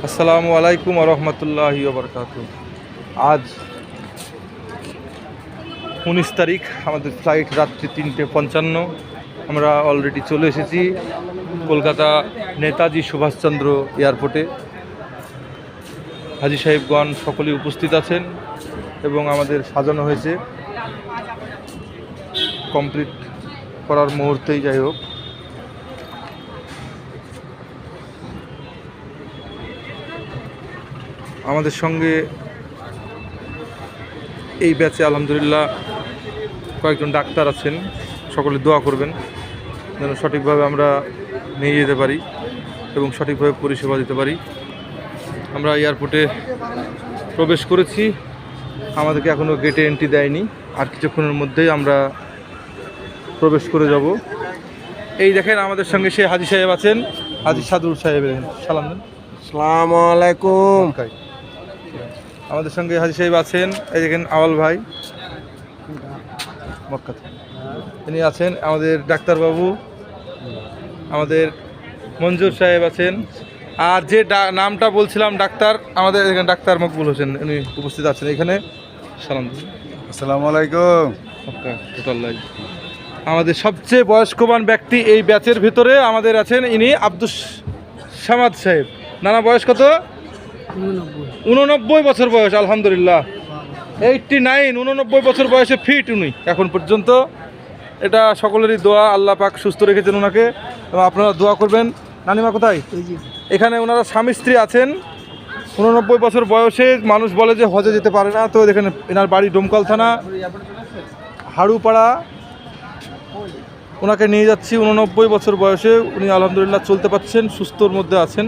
আসসালামু আলাইকুম ওয়া রাহমাতুল্লাহি ওয়া বারাকাতুহু। আজ 19 তারিখ, আমাদের ফ্লাইট রাত্রি 3:55। আমরা অলরেডি চলে এসেছি কলকাতা নেতাজি সুভাষচন্দ্র এয়ারপোর্টে। হাজী সাহেবগণ সকলেই উপস্থিত আছেন এবং আমাদের সাজানো হয়েছে কমপ্লিট করার মুহূর্তেই। যাই হোক, আমাদের সঙ্গে এই ব্যাচে আলহামদুলিল্লাহ কয়েকজন ডাক্তার আছেন। সকলে দোয়া করবেন যেন সঠিকভাবে আমরা নিয়ে যেতে পারি এবং সঠিকভাবে পরিষেবা দিতে পারি। আমরা এয়ারপোর্টে প্রবেশ করেছি, আমাদেরকে এখনও গেটে এন্ট্রি দেয়নি। আর কিছুক্ষণের মধ্যেই আমরা প্রবেশ করে যাব। এই দেখেন আমাদের সঙ্গে সে হাজী সাহেব আছেন, হাজী সাদুর সাহেব। সালাম দেন। আসসালামু আলাইকুম। আমাদের সঙ্গে হাজী সাহেব আছেন। এই দেখেন আওয়াল ভাই মক্কা থেকে, তিনি আছেন। আমাদের ডাক্তারবাবু, আমাদের মঞ্জুর সাহেব আছেন। আর যে নামটা বলছিলাম ডাক্তার, আমাদের এখানে ডাক্তার মকবুল হোসেন, উনি উপস্থিত আছেন এখানে। সালাম দিন। আসসালামু আলাইকুম। Mecca total live. আমাদের সবচেয়ে বয়স্কবান ব্যক্তি এই ব্যাচের ভিতরে আমাদের আছেন, ইনি আব্দুস সামাদ সাহেব। নানা বয়স কত? 89 বছর বয়স। আলহামদুলিল্লাহ 89, 89 বছর বয়সে ফিট উনি এখন পর্যন্ত। এটা সকলেরই দোয়া, আল্লাহ পাক সুস্থ রেখেছেন ওনাকে এবং আপনারা দোয়া করবেন। নানিমা কোথায়? এখানে ওনারা স্বামী স্ত্রী আছেন। 89 বছর বয়সে মানুষ বলে যে হজে যেতে পারে না, তো এখানে এনার বাড়ি ডোমকল থানা হাড়ুপাড়া। ওনাকে নিয়ে যাচ্ছি। 89 বছর বয়সে উনি আলহামদুলিল্লাহ চলতে পারছেন, সুস্থর মধ্যে আছেন।